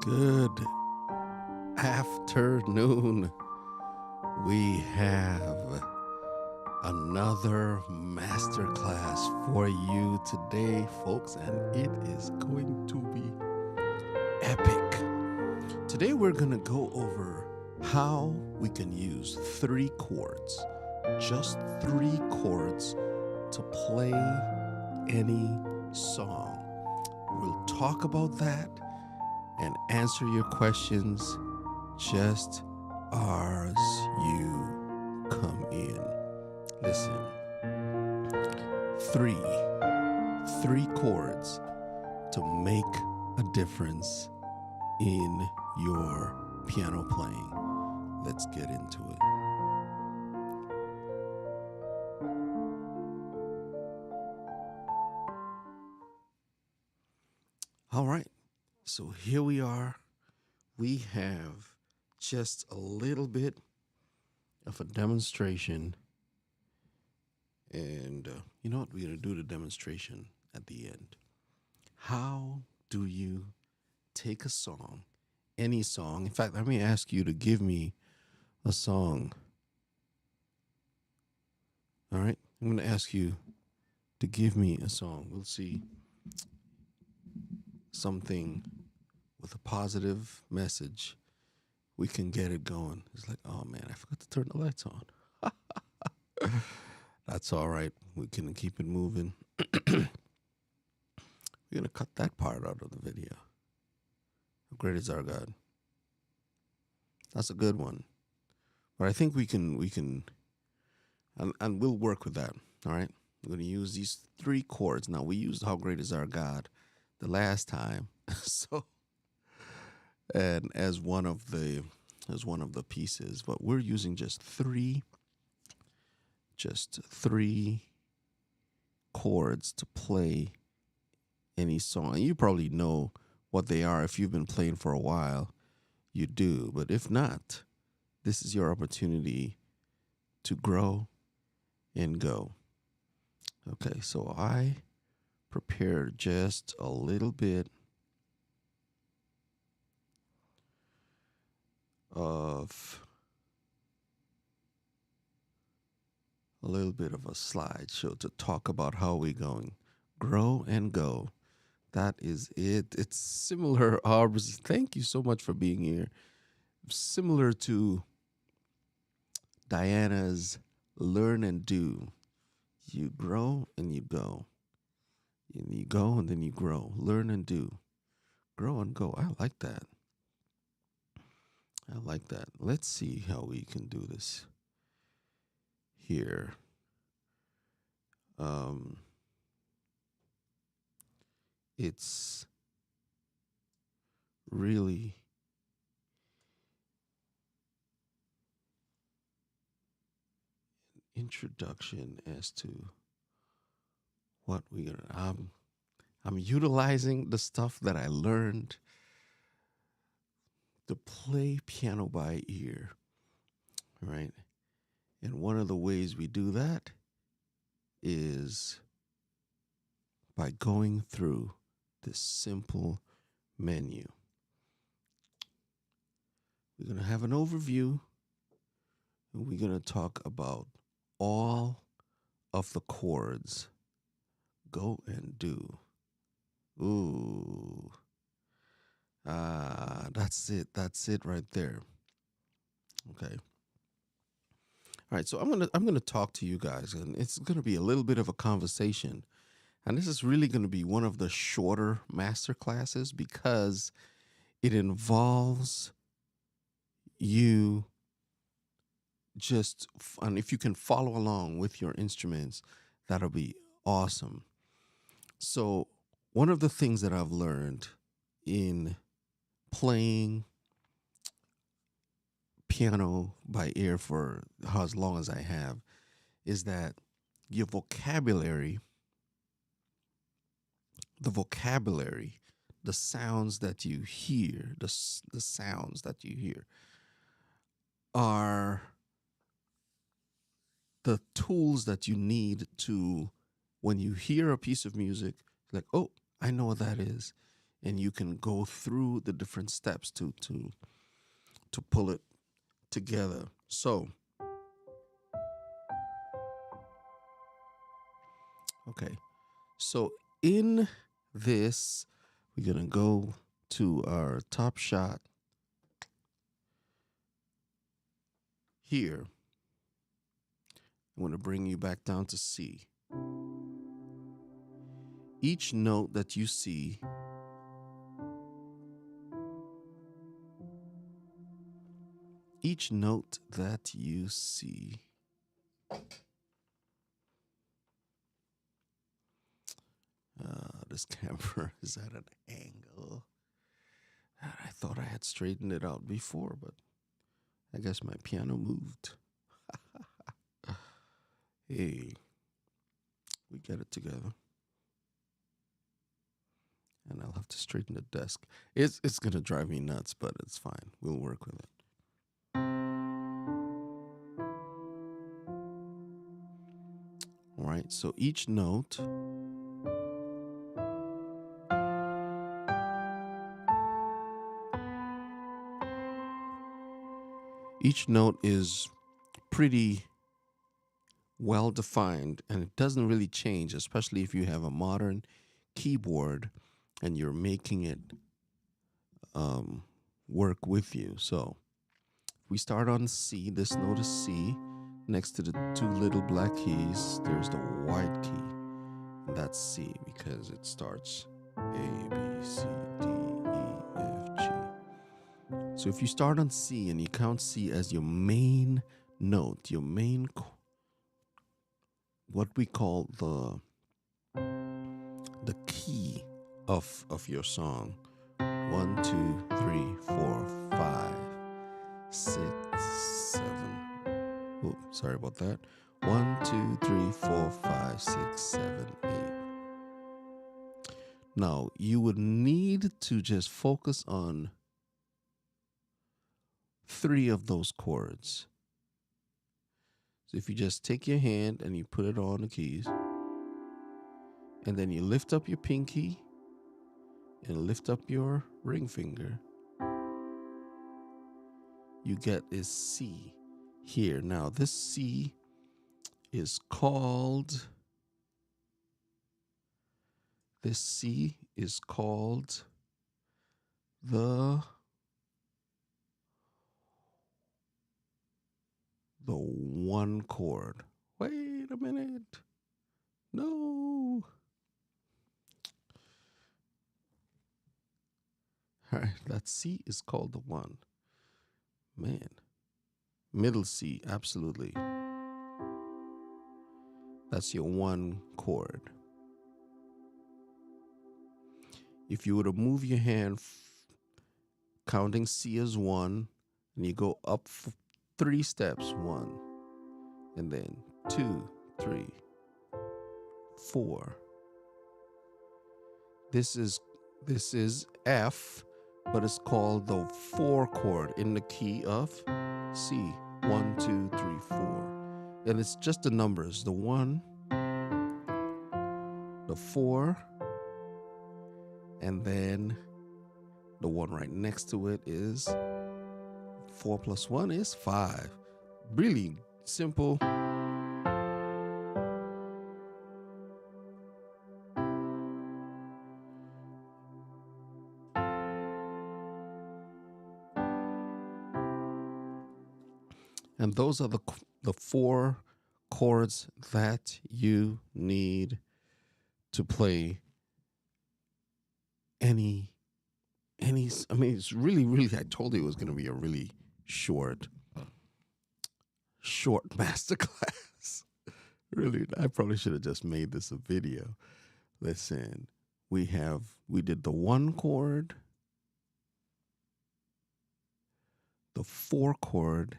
Good afternoon. We have another masterclass for you today, folks, and it is going to be epic. Today, we're going to go over how we can use three chords, just three chords, to play any song. We'll talk about that and answer your questions just as you come in. Listen, three chords to make a difference in your piano playing. Let's get into it. All right, so here we are. We have just a little bit of a demonstration. And you know what? We're going to do the demonstration at the end. How do you take a song, any song? In fact, let me ask you to give me a song. All right? I'm going to ask you to give me a song. We'll see something with a positive message. We can get it going. It's like, oh man, I forgot to turn the lights on. That's all right. We can keep it moving. We're going to cut that part out of the video. How great is our God? That's a good one. But I think we can, and we'll work with that. All right. We're going to use these three chords. Now, we used How Great Is Our God the last time. So, and as one of the pieces, but we're using just three chords to play any song. And you probably know what they are. If you've been playing for a while, you do. But if not, this is your opportunity to grow and go. Okay, so I prepared just a little bit of a slideshow to talk about how we're going. Grow and go. That is it. It's similar, Aubrey. Thank you so much for being here. Similar to Diana's Learn and Do. You grow and you go. And you go and then you grow. Learn and do. Grow and go. I like that. I like that. Let's see how we can do this here. It's really an introduction as to what we're gonna. I'm utilizing the stuff that I learned to play piano by ear, right? And one of the ways we do that is by going through this simple menu. We're going to have an overview, and we're going to talk about all of the chords. Go and do. Ooh. That's it. That's it right there. Okay. All right, so I'm gonna talk to you guys, and it's gonna be a little bit of a conversation. And this is really going to be one of the shorter master classes because it involves you and if you can follow along with your instruments, that'll be awesome. So one of the things that I've learned in playing piano by ear for as long as I have is that your vocabulary, the sounds that you hear, the sounds that you hear are the tools that you need to, when you hear a piece of music, like, oh, I know what that is. and you can go through the different steps to pull it together. So, okay. So in this, we're going to go to our top shot here. I'm going to bring you back down to C. Each note that you see this camera is at an angle. I thought I had straightened it out before, but I guess my piano moved. Hey, we get it together. And I'll have to straighten the desk. It's going to drive me nuts, but it's fine. We'll work with it. All right, so each note is pretty well defined, and it doesn't really change, especially if you have a modern keyboard and you're making it work with you. So we start on C. This note is C. Next to the two little black keys, there's the white key. And that's C because it starts A, B, C, D, E, F, G. So if you start on C and you count C as your main note, your main, what we call the key of your song. 1, 2, 3, 4, 5, 6, 7. Oh, sorry about that. 1, 2, 3, 4, 5, 6, 7, 8. Now, you would need to just focus on 3 of those chords. So if you just take your hand and you put it on the keys, and then you lift up your pinky and lift up your ring finger, you get is C here. Now, this C is called, the one chord. Wait a minute. No. All right, that C is called the one. Man. Middle C, absolutely. That's your one chord. If you were to move your hand, counting C as 1, and you go up 3 steps, 1, and then 2, 3, 4. This is F, but it's called the 4 chord in the key of C. 1, 2, 3, 4. And it's just the numbers. The 1, the 4, and then the one right next to it is 4 plus 1 is 5. Really simple. And those are the 4 chords that you need to play any, I mean, it's really, I told you it was going to be a really short masterclass. Really, I probably should have just made this a video. Listen, we did the 1 chord, the 4 chord,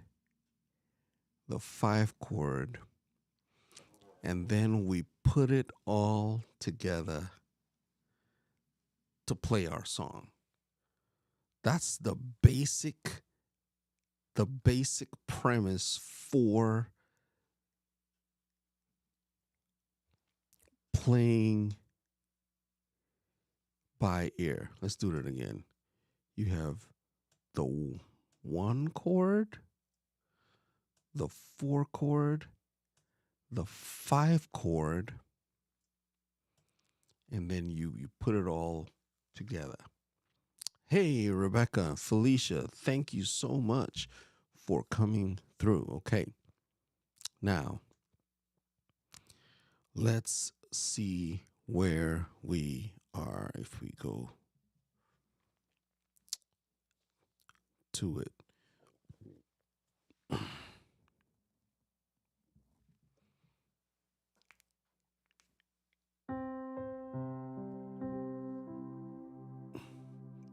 the 5 chord, and then we put it all together to play our song. That's the basic premise for playing by ear. Let's do that again. You have the 1 chord, the 4 chord, the 5 chord, and then you put it all together. Hey, Rebecca, Felicia, thank you so much for coming through. Okay. Now, let's see where we are if we go to it.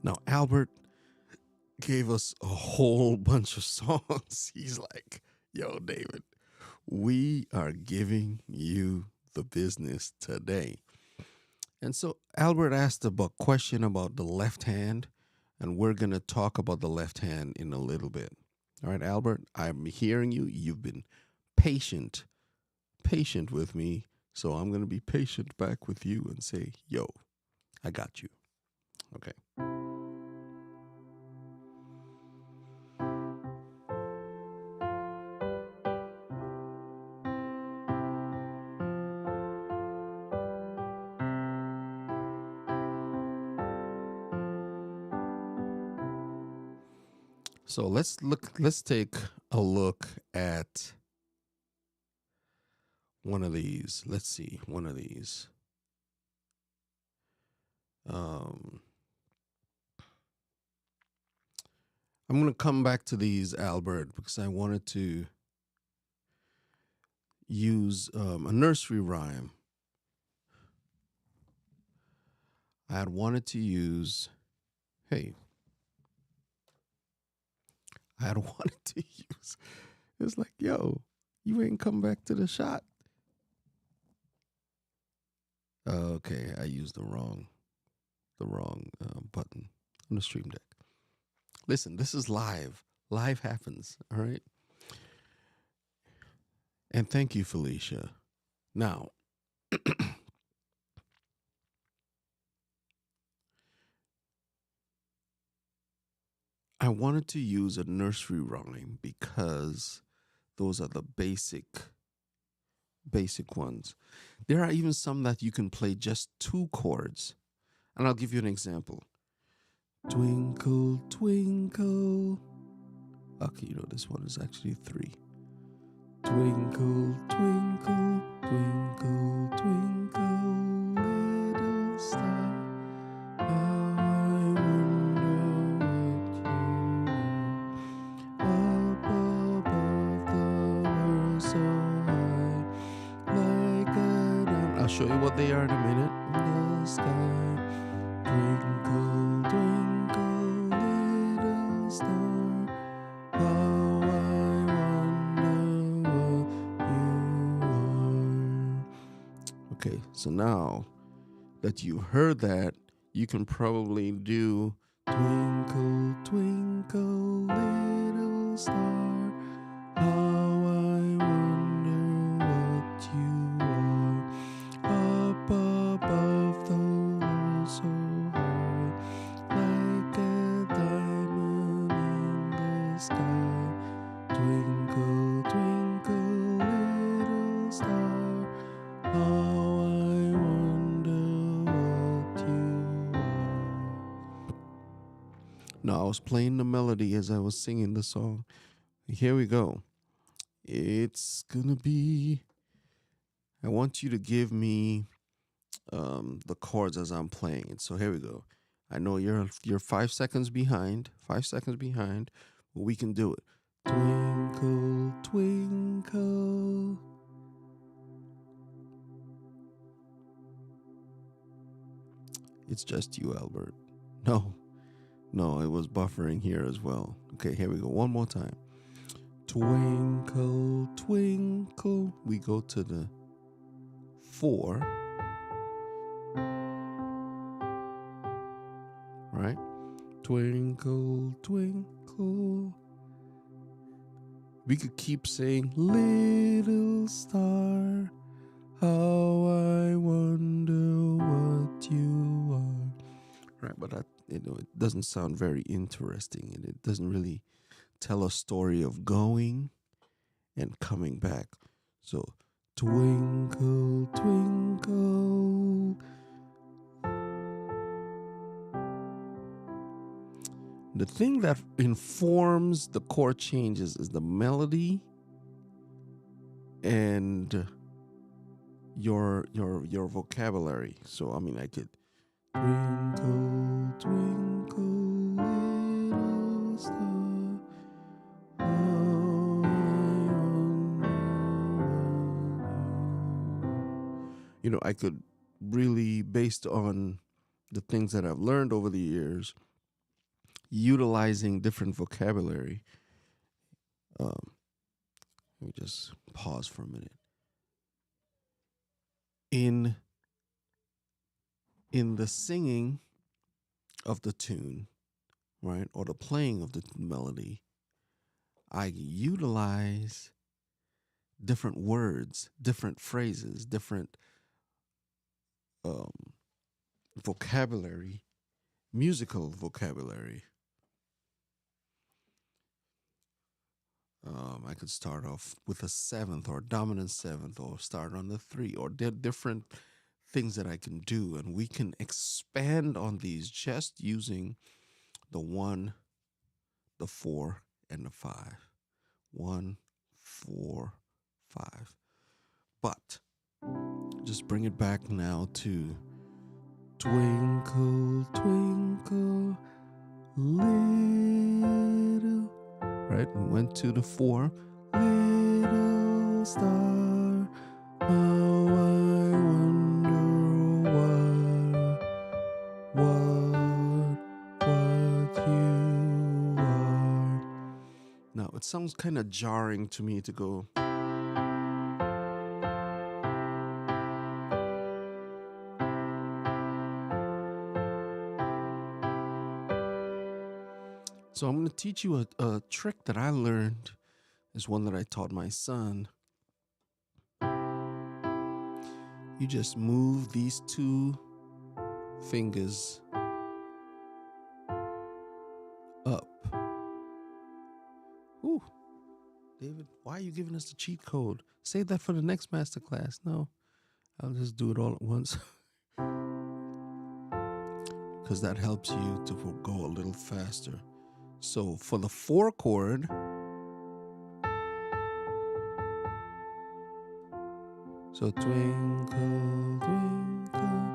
Now, Albert gave us a whole bunch of songs. He's like, yo, David, we are giving you the business today. And so Albert asked a question about the left hand, and we're going to talk about the left hand in a little bit. All right, Albert, I'm hearing you. You've been patient with me. So I'm going to be patient back with you and say, yo, I got you. Okay. So let's take a look at one of these. Let's see, one of these. I'm going to come back to these, Albert, because I wanted to use a nursery rhyme. I had wanted to use, I had wanted to use, it's like, yo, you ain't come back to the shot. Okay, I used the wrong button on the Stream Deck. Listen, this is live. Live happens, all right? And thank you, Felicia. Now, I wanted to use a nursery rhyme because those are the basic ones. There are even some that you can play just 2 chords. And I'll give you an example. Twinkle, twinkle. Okay, this one is actually 3. Twinkle, twinkle, twinkle, twinkle, little star. How I wonder what you are. Up above the world so high, like a diamond. I'll show you what they are in a minute. In the sky. Twinkle, twinkle, little star, how I wonder what you are. Okay, so now that you heard that, you can probably do twinkle, twinkle, little star, how I wonder what you are. Up above the world so like a diamond in the sky. Twinkle, twinkle, little star, how I wonder what you are. Now, I was playing the melody as I was singing the song. Here we go. It's gonna be, I want you to give me the chords as I'm playing it. So here we go. I know you're 5 seconds behind. 5 seconds behind, but we can do it. Twinkle, twinkle. It's just you, Albert. No, it was buffering here as well. Okay, here we go. One more time. Twinkle, twinkle. We go to the 4. Right? Twinkle, twinkle. We could keep saying, little star, how I wonder what you are. right? But it doesn't sound very interesting, and it doesn't really tell a story of going and coming back. So, twinkle, twinkle. The thing that informs the chord changes is the melody and your vocabulary. So I mean, I could twinkle, twinkle, little star. How I could really, based on the things that I've learned over the years, utilizing different vocabulary. Let me just pause for a minute. In the singing of the tune, right, or the playing of the melody, I utilize different words, different phrases, different vocabulary, musical vocabulary. I could start off with a seventh or dominant seventh, or start on the three, or there are different things that I can do, and we can expand on these just using the 1, the 4, and the 5. 1, 4, 5. But just bring it back now to twinkle, twinkle, little. Right? We went to the 4. Little star, how I wonder what you are. Now, it sounds kind of jarring to me to go. So I'm going to teach you a trick that I learned. Is one that I taught my son. You just move these 2 fingers up. Ooh, David, why are you giving us the cheat code? Save that for the next masterclass. No, I'll just do it all at once. Because that helps you to go a little faster. So for the 4 chord, so twinkle, twinkle,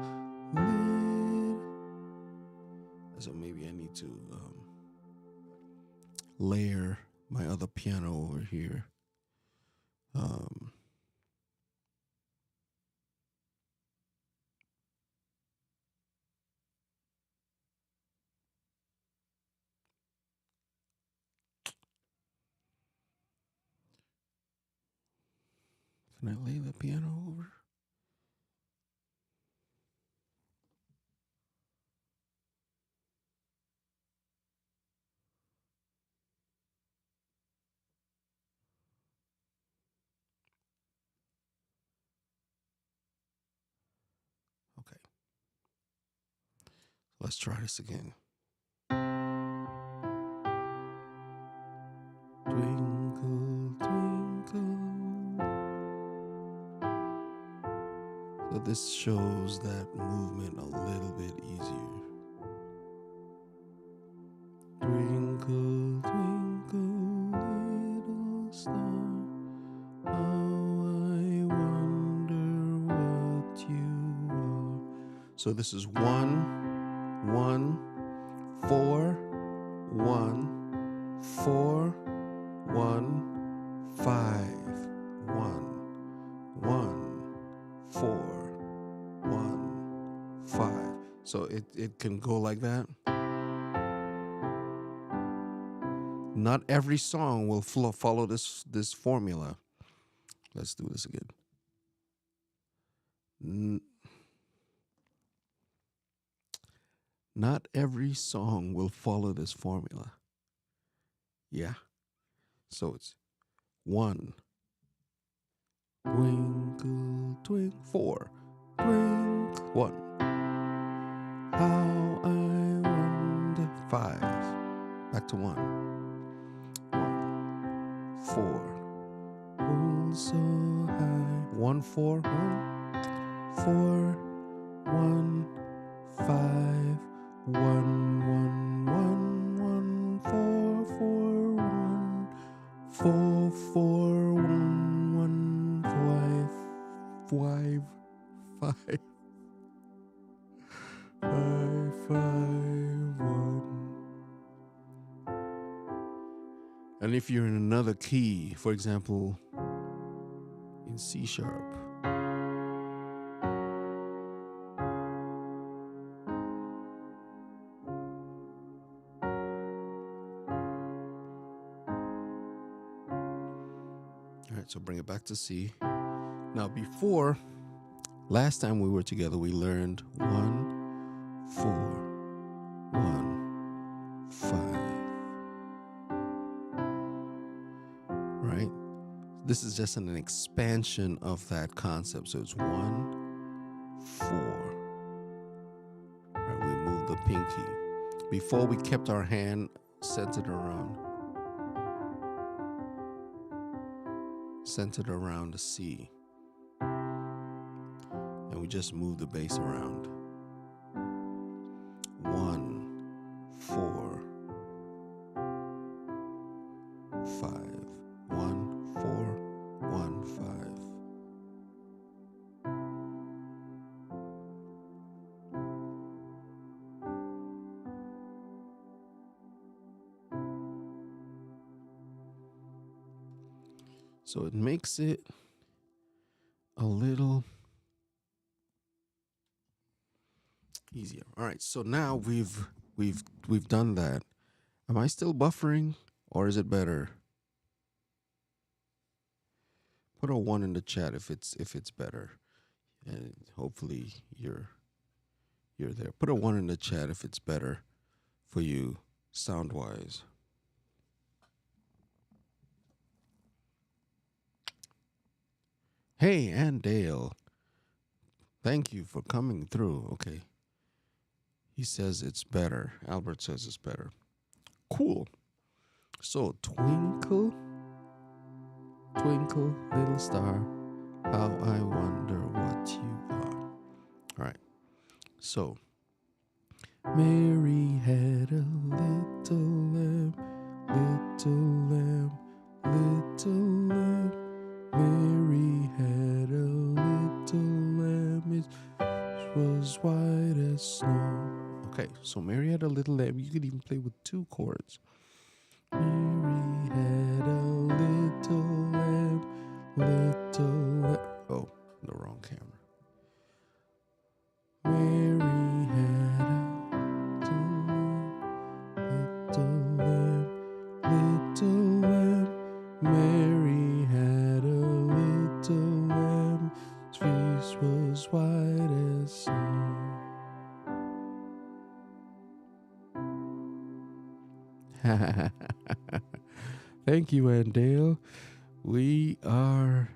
little. So maybe I need to layer my other piano over here. Can I lay the piano over? Okay. Let's try this again. Twinkle, twinkle. So this shows that movement a little bit easier. Twinkle, twinkle, little star, how I wonder what you are. So this is 1, 1, 4, 1, 4, 1, 5, 1, 1, 4, 1, 5. So it can go like that. Not every song will follow this formula. Let's do this again. Not every song will follow this formula. Yeah. So it's 1, twinkle, twinkle, 4, twinkle, 1. How I 5. Back to 1. 1, 4. Hold so high. 1, 4. 1, 4, 1, 5. 1, 1, 1, 1, 4, 4, 1. 4, 4, 1, 1, 5, 5, 5, 5, 1. And if you're in another key, for example, in C sharp, all right, so bring it back to C. Now, last time we were together, we learned 1, 4, 1, 5. Right? This is just an expansion of that concept. So it's 1, 4. Right? We move the pinky. Before we kept our hand centered around the C. And we just move the bass around. 1, 4, 5. 1, 4, 1, 5. So it makes it a little easier. All right, so now we've done that. Am I still buffering, or is it better? Put a 1 in the chat if it's better, and hopefully you're there. Put a 1 in the chat if it's better for you sound wise. Hey, and Dale, thank you for coming through. Okay. He says it's better. Albert says it's better. Cool. So, twinkle, twinkle, little star, how I wonder what you are. All right. So, Mary had a little lamb, little lamb, little lamb. Mary had a little lamb, it was white as snow. Okay, so Mary had a little lamb. You could even play with 2 chords. Mary had a little lamb, little lamb. Oh, the wrong camera. Mary had a little lamb, little lamb. Mary had a little lamb, his face was white as snow. Thank you, Andale. We are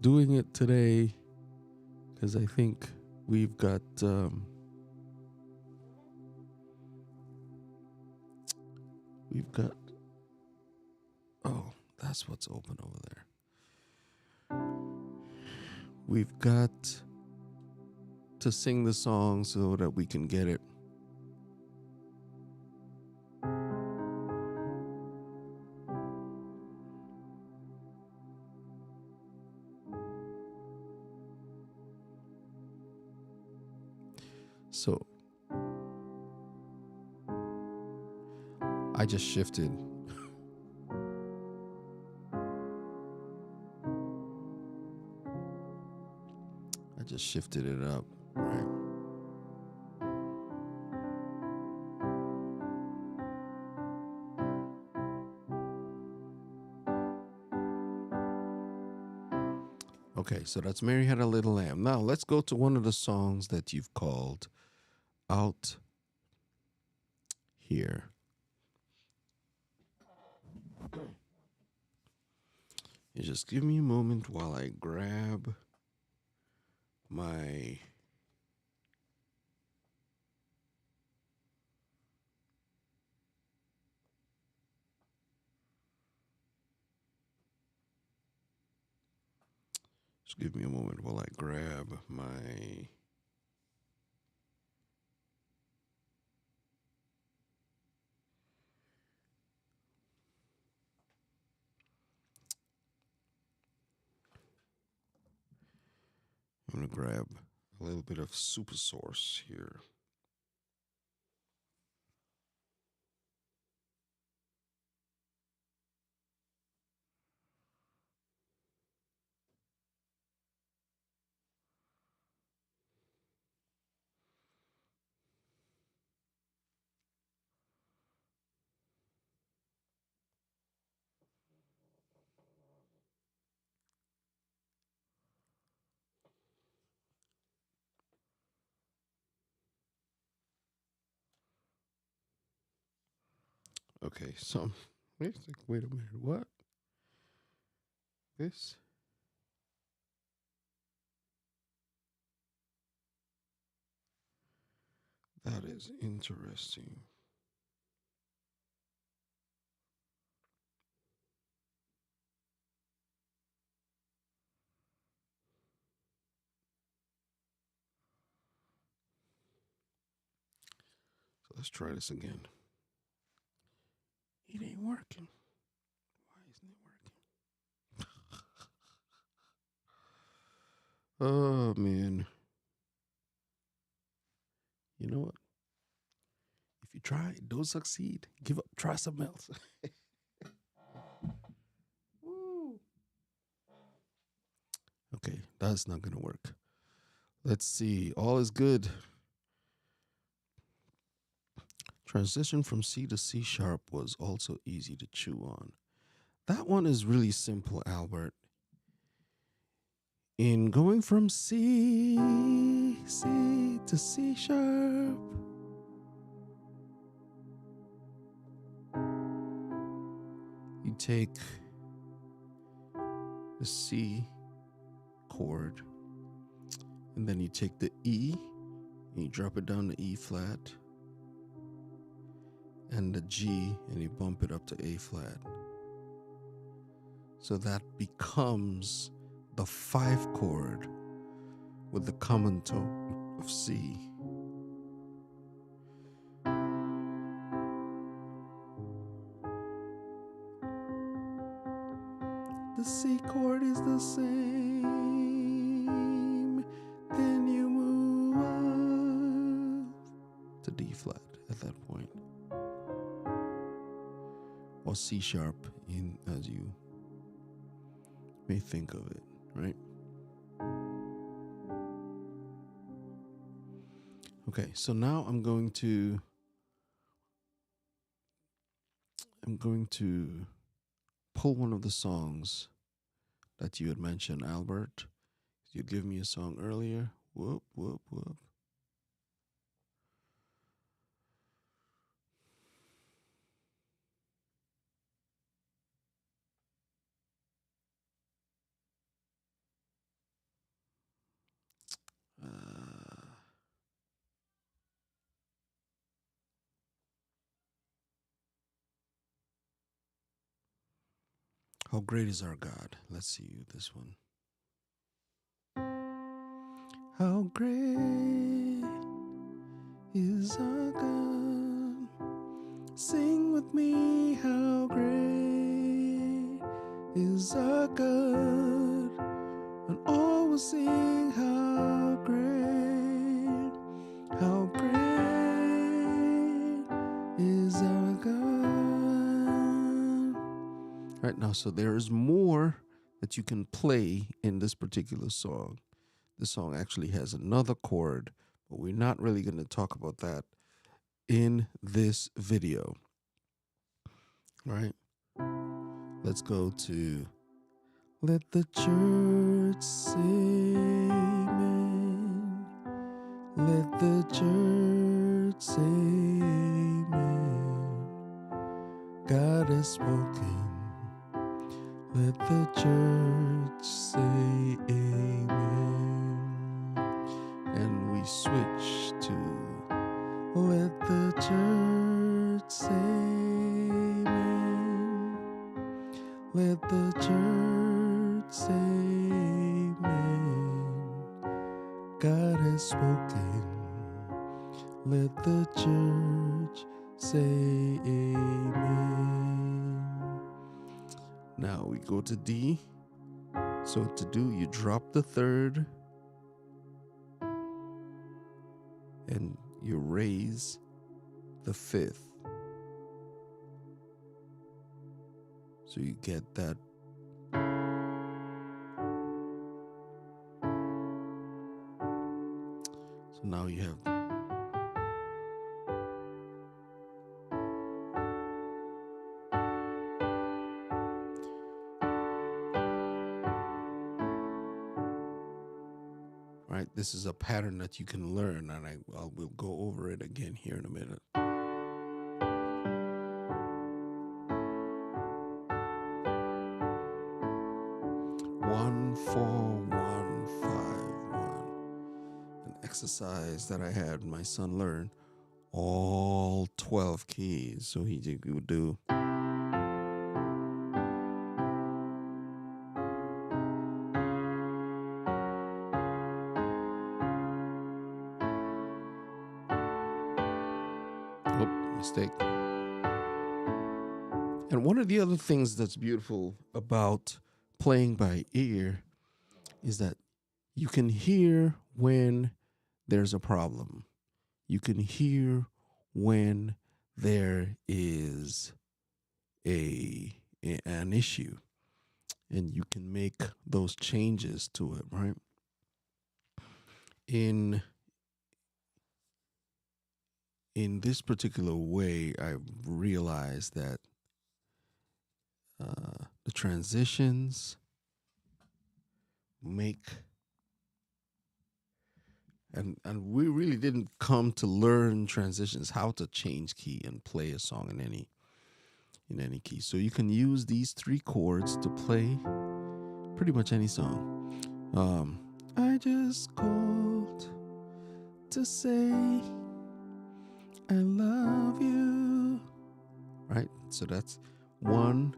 doing it today because I think we've got oh, that's what's open over there. We've got to sing the song so that we can get it. So I just shifted. I just shifted it up, right? Okay, so that's Mary Had a Little Lamb. Now let's go to one of the songs that you've called Out Here. You just give me a moment while I grab my Just give me a moment while I grab my I'm going to grab a little bit of super source here. Okay, so wait a minute, what? This? That is interesting. So let's try this again. It ain't working. Why isn't it working? Oh, man. You know what? If you try, don't succeed, give up, try something else. Woo. Okay, that's not going to work. Let's see. All is good. Transition from C to C sharp was also easy to chew on. That one is really simple, Albert. In going from C to C sharp, you take the C chord, and then you take the E, and you drop it down to E flat, and the G, and you bump it up to A flat. So that becomes the 5 chord with the common tone of C. The C chord is the same, then you move up to D flat at that point, or C sharp in as you may think of it, right? Okay, so now I'm going to pull one of the songs that you had mentioned, Albert. You gave me a song earlier. Whoop, whoop, whoop. How great is our God? Let's see this one. How great is our God? Sing with me, how great is our God? And all will sing, how great is our God. Right now, so there is more that you can play in this particular song. This song actually has another chord, but we're not really going to talk about that in this video. All right, let's go to Let the Church say amen. Let the church say amen. God has spoken. Let the church say amen. And we switch to let the church say amen. Let the church say amen. God has spoken. Let the church say amen. Now we go to D. So to do, you drop the third and you raise the fifth. So you get that. So now you have right. This is a pattern that you can learn, and I will go over it again here in a minute. 1 4 1 5 1. An exercise that I had my son learn all 12 keys. So he would do. Mistake. And one of the other things that's beautiful about playing by ear is that you can hear when there's a problem. You can hear when there is an issue, and you can make those changes to it, right? In this particular way, I realized that the transitions make, and we really didn't come to learn transitions, how to change key and play a song in any key. So you can use these 3 chords to play pretty much any song. I just called to say I love you. Right? So that's 1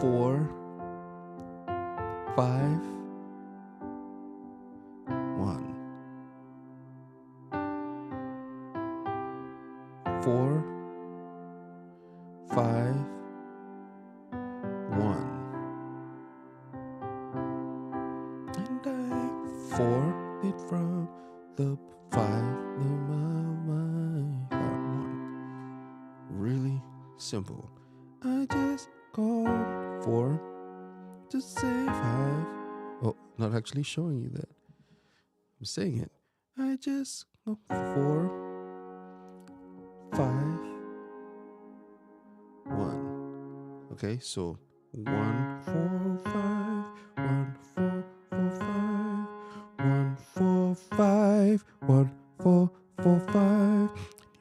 4 5 1 4 5 1. And I 4 it from the 5 the my 1. Really simple. I just called 4 to say 5. Oh, not actually showing you that. I'm saying it. I just 4 5 1. Okay, so 1 4 5 1 4 4 5 1 4 5 1 4 4 5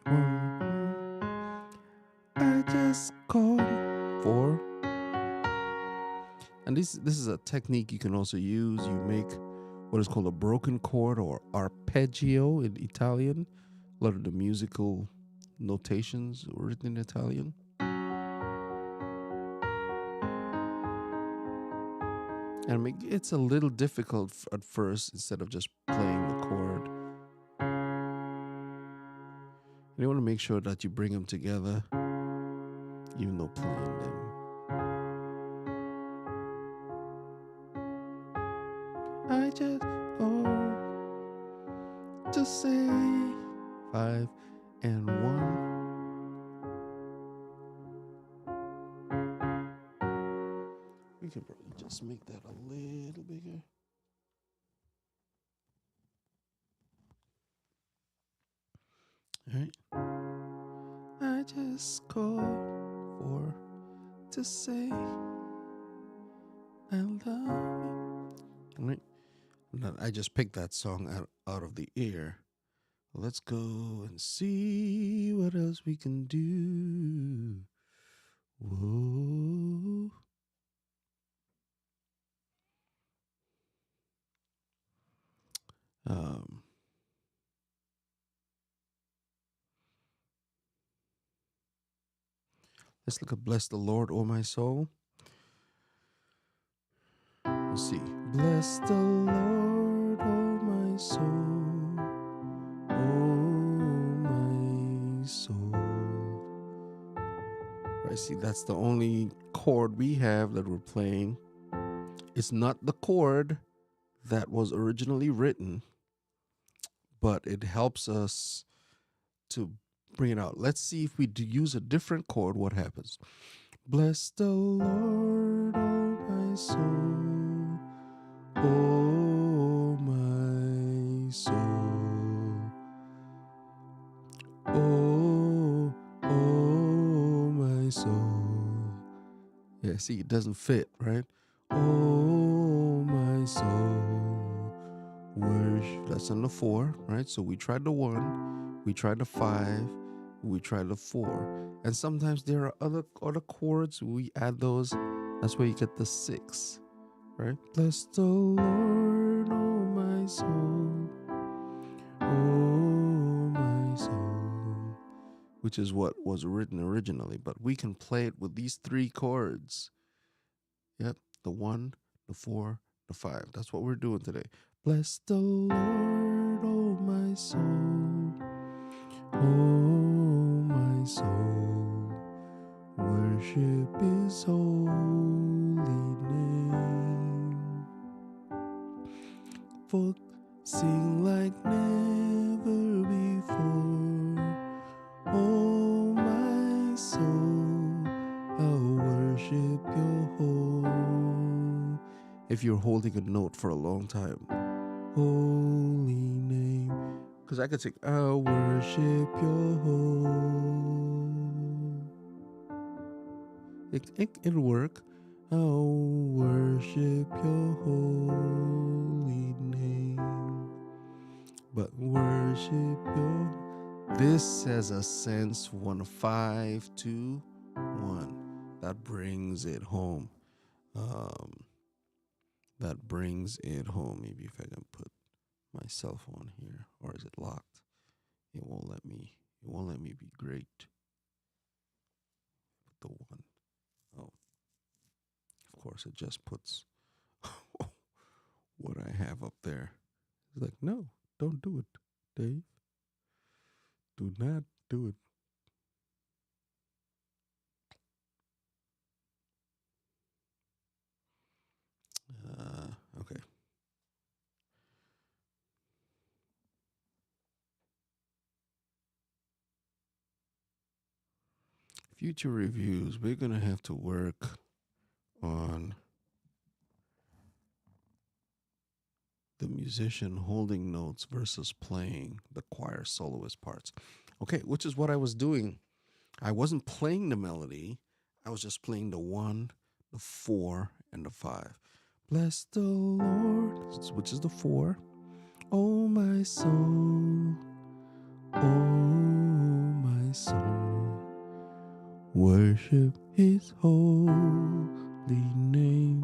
1. I just called 4. And this is a technique you can also use. You make what is called a broken chord, or arpeggio in Italian. A lot of the musical notations are written in Italian. And it's a little difficult at first, instead of just playing the chord. And you want to make sure that you bring them together, even though playing them. I just go to say 5 and 1. We can probably just make that a little bigger. All right. I just called 4 to say I love you. All right. I just picked that song out of the air. Let's go and see what else we can do. Whoa. Let's look at Bless the Lord, O my soul. Let's see. Bless the Lord, O my soul. I see that's the only chord we have that we're playing. It's not the chord that was originally written, but it helps us to bring it out. Let's see if we use a different chord, what happens. Bless the Lord, oh my soul, oh my soul, oh my soul. Yeah, see, it doesn't fit, right? Oh my soul, worship. That's on the 4, right? So we tried the 1, we tried the 5, we tried the 4, and sometimes there are other chords. We add those. That's where you get the 6, right? Bless the Lord, oh my soul, oh my soul, which is what was written originally. But we can play it with these 3 chords. Yep, the 1, the 4, the 5. That's what we're doing today. Bless the Lord, oh my soul, oh my soul, worship His holy name. For sing like never before, oh my soul, I'll worship your whole. If you're holding a note for a long time, holy name. Because I could sing, I'll worship your whole. It'll work. I'll worship your holy name. But worship your. This has a sense 1, 5, 2, 1. That brings it home. That brings it home. Maybe if I can put my cell phone here, or is it locked? It won't let me. It won't let me be great. The 1. Oh, of course, it just puts what I have up there. It's like, no, don't do it, Dave. Do not do it. Okay. Future reviews. We're going to have to work on the musician holding notes versus playing the choir soloist parts. Okay, which is what I was doing. I wasn't playing the melody. I was just playing the 1, the 4, and the 5. Bless the Lord, which is the 4. Oh, my soul. Oh, my soul. Worship His holy name.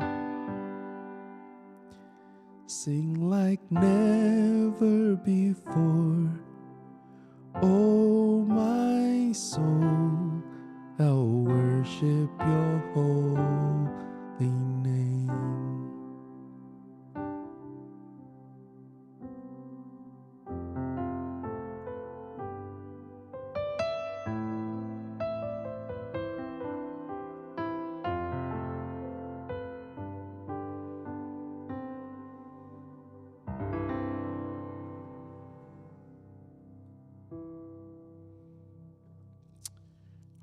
Sing like never before. Oh, my soul, I'll worship your holy name.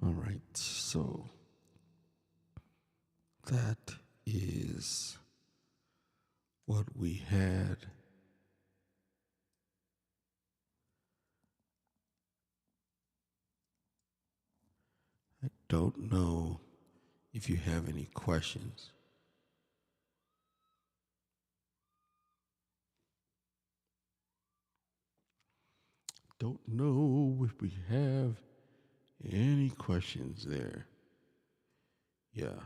All right, so that is what we had. I don't know if you have any questions. Don't know if we have any questions there. Yeah.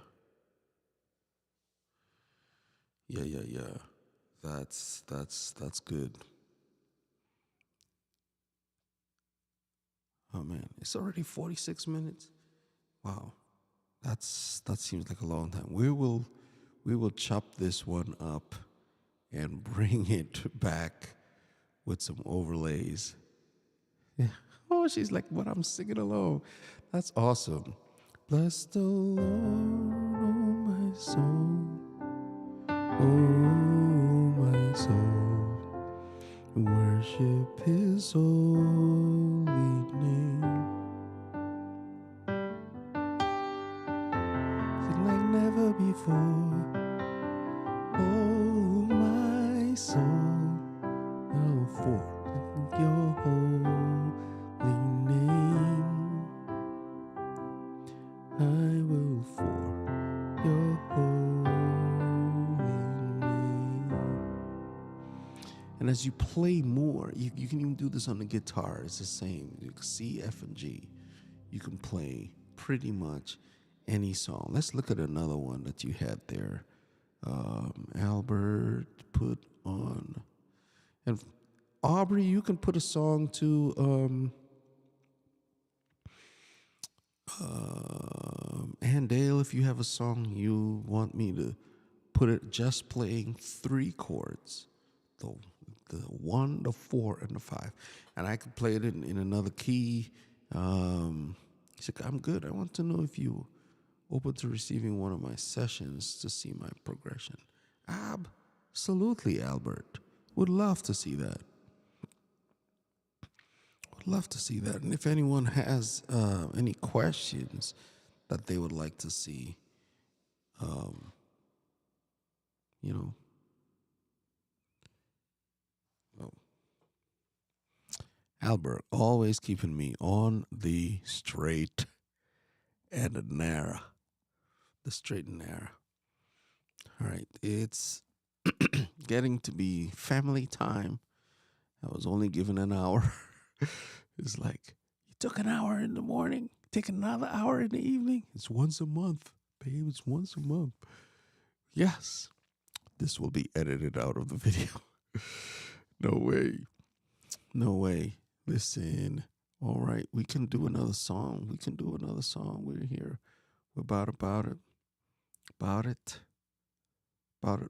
Yeah. That's good. Oh man, it's already 46 minutes. Wow. That seems like a long time. We will chop this one up and bring it back with some overlays. Yeah. Oh, she's like, but I'm singing along. That's awesome. Bless the Lord, oh my soul, oh my soul, worship his holy name. Sing like never before, oh my soul, oh for your holy name. I will for your holy name. And as you play more, you can even do this on the guitar. It's the same. You can C, F, and G. You can play pretty much any song. Let's look at another one that you had there. Albert put on. And Aubrey, you can put a song to and Dale, if you have a song you want me to put it just playing 3 chords, the 1, the 4, and the 5, and I could play it in another key. He's like, I'm good. I want to know if you open to receiving one of my sessions to see my progression. Absolutely, Albert. Would love to see that. Would love to see that. And if anyone has any questions that they would like to see, you know, oh, Albert always keeping me on the straight and narrow. The straight and narrow. All right, it's getting to be family time. I was only given an hour. It's like, you took an hour in the morning, take another hour in the evening. It's once a month, babe. It's once a month. Yes, this will be edited out of the video. No way. No way. Listen. All right, we can do another song. We're here. We're about it.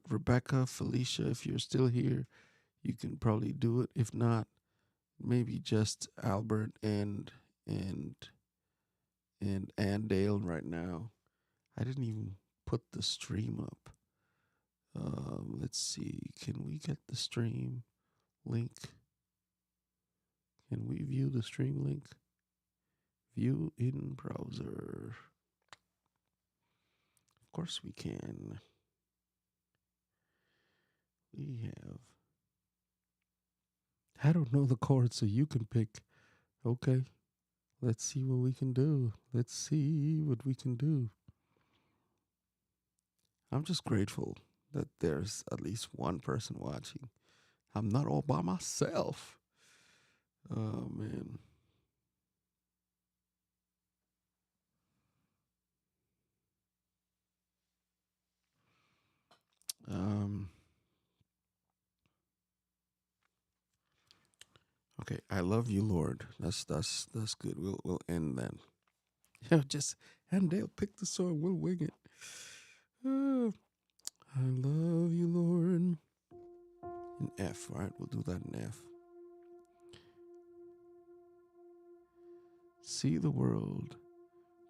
Rebecca, Felicia, if you're still here, you can probably do it. If not, maybe just Albert and Dale right now. I didn't even put the stream up. Let's see. Can we get the stream link? Can we view the stream link? View in browser. Of course we can. We have. I don't know the chords, so you can pick. Okay. Let's see what we can do. I'm just grateful that there's at least one person watching. I'm not all by myself. Oh, man. Okay, I love you, Lord. That's good. We'll end then. And they'll pick the song. We'll wing it. I love you, Lord. In F, right? We'll do that in F. See the world.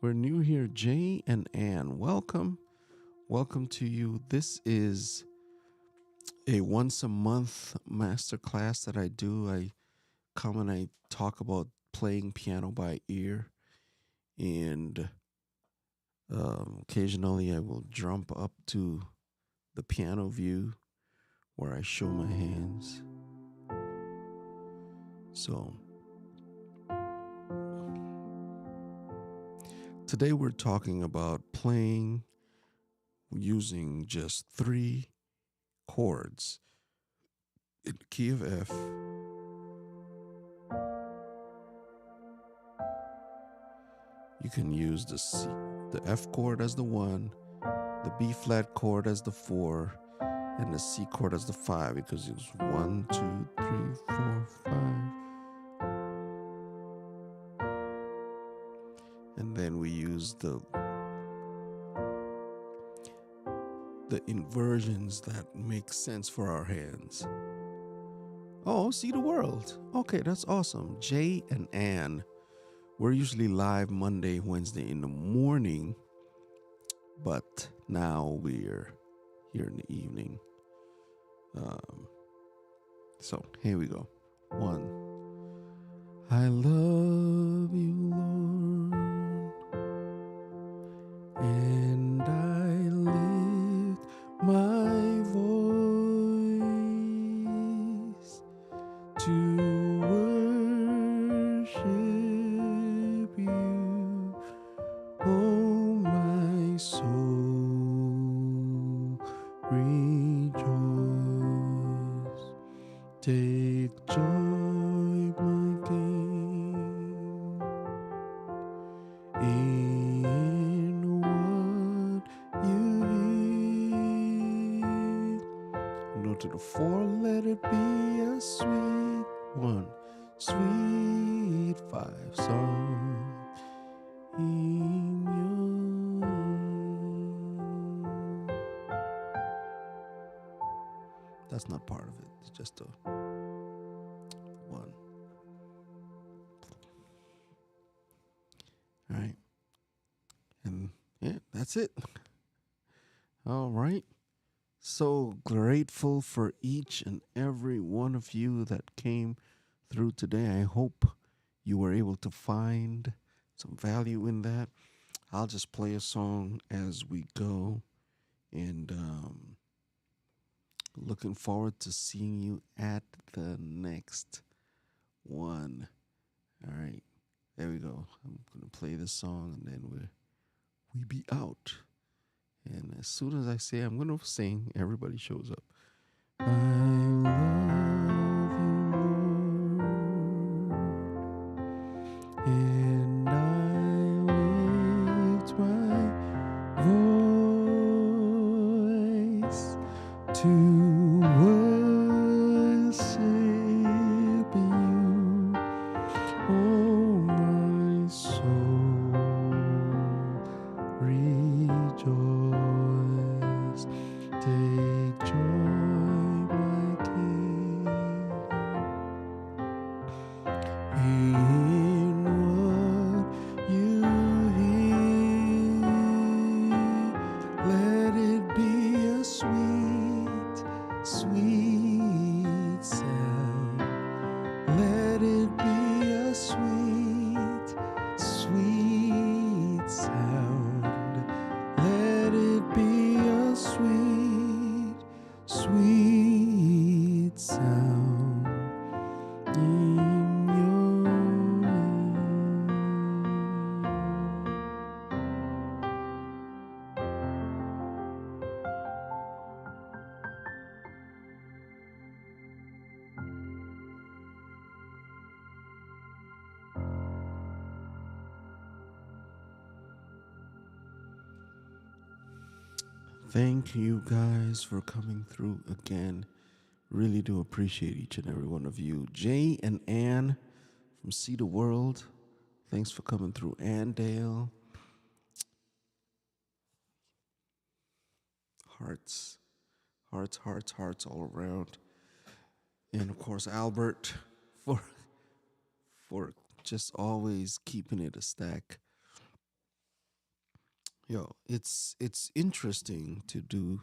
We're new here. Jay and Ann, welcome. Welcome to you. This is a once a month masterclass that I do. I come and I talk about playing piano by ear, and occasionally I will jump up to the piano view where I show my hands. So today we're talking about playing using just 3 chords in the key of F. You can use the F chord as the 1, the B flat chord as the 4, and the C chord as the 5, because it's 1, 2, 3, 4, 5. And then we use the inversions that make sense for our hands. Oh, see the world. Okay, that's awesome. Jay and Ann, We're usually live Monday, Wednesday in the morning, but now we're here in the evening. So here we go. 1. I love you, Lord, and I lift my voice to worship you, oh my soul, rejoice. Take joy, my King, in what you hear. Note to the 4, let it be a sweet 1, sweet 5 song in your ear. That's not part of it. It's just a 1. All right. And yeah, that's it. All right. So grateful for each and every one of you that came through today. I hope you were able to find some value in that. I'll just play a song as we go, and looking forward to seeing you at the next one. All right, there we go. I'm gonna play this song, and then we be out. And as soon as I say I'm gonna sing, everybody shows up. I love you, Lord, and I lift my voice to worship you, oh my soul, rejoice. Take joy, my King, in what you hear. Let it be a sweet, sweet sound. Let it be a sweet, sweet sound. Let it be a sweet, sweet sound in your Thank you guys for coming through again. Really do appreciate each and every one of you. Jay and Ann from See the World, thanks for coming through. Andale, hearts, hearts, hearts, hearts all around. And of course, Albert for just always keeping it a stack. Yo, it's interesting to do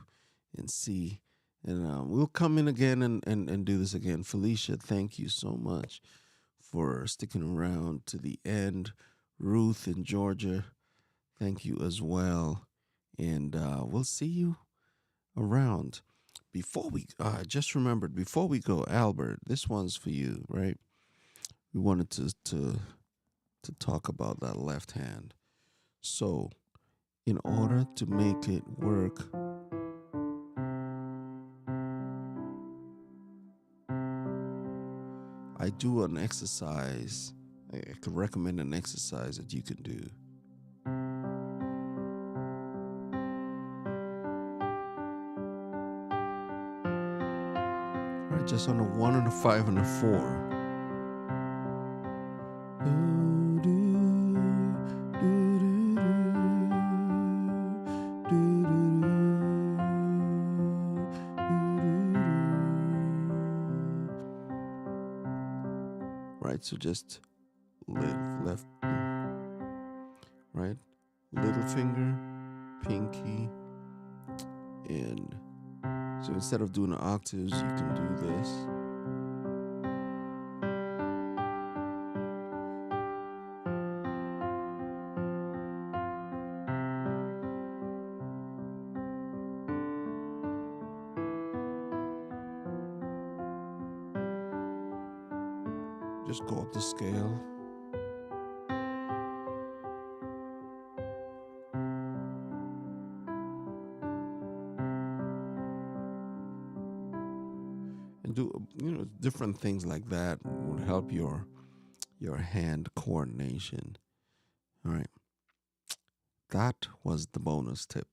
and see. And we'll come in again and do this again. Felicia, thank you so much for sticking around to the end. Ruth in Georgia, thank you as well. And we'll see you around. Before we, I just remembered, before we go, Albert, this one's for you, right? We wanted to talk about that left hand. So, in order to make it work, I do an exercise. I could recommend an exercise that you can do. All right, just on a 1 and a 5 and a 4. Right, so just left. middle finger, pinky, and so instead of doing the octaves, you can do this. Just go up the scale. And do different things like that would help your hand coordination. All right. That was the bonus tip.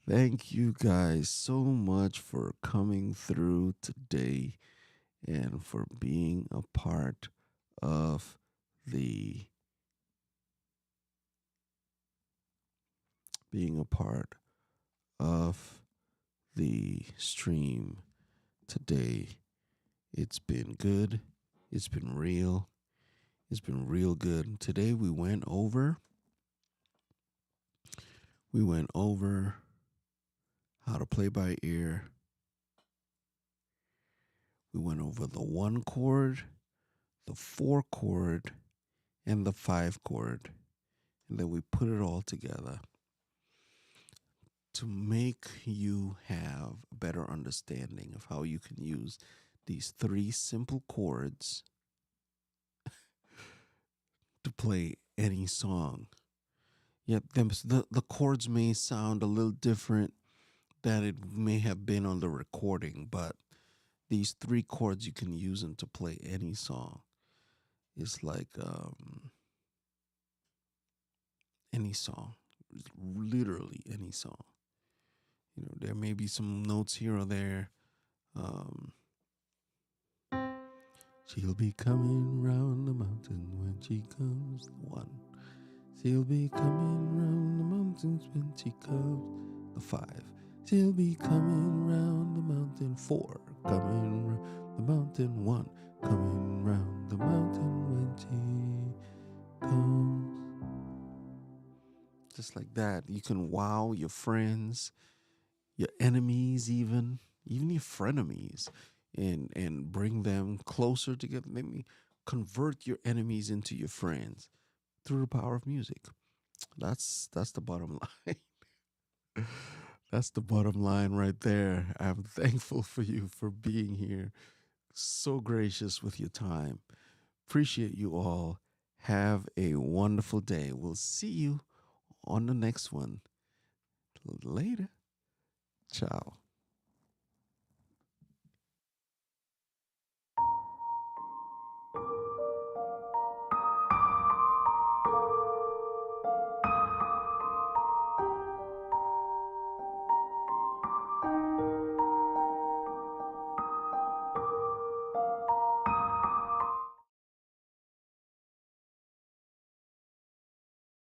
Thank you guys so much for coming through today and for being a part of the stream today. It's been good. It's been real. It's been real good. Today we went over how to play by ear. We went over the 1 chord, the 4 chord, and the 5 chord. And then we put it all together to make you have a better understanding of how you can use these 3 simple chords to play any song. Yet the chords may sound a little different than it may have been on the recording, but these 3 chords, you can use them to play any song. It's like any song, literally any song. There may be some notes here or there. She'll be coming round the mountain when she comes. 1. She'll be coming round the mountains when she comes. The 5. She'll be coming round the mountain. 4. Coming round the mountain. 1. Coming round the mountain when she comes. Just like that. You can wow your friends, your enemies, even your frenemies, and bring them closer together. Maybe convert your enemies into your friends through the power of music. That's the bottom line. That's the bottom line right there. I'm thankful for you for being here. So gracious with your time. Appreciate you all. Have a wonderful day. We'll see you on the next one. Later. Ciao.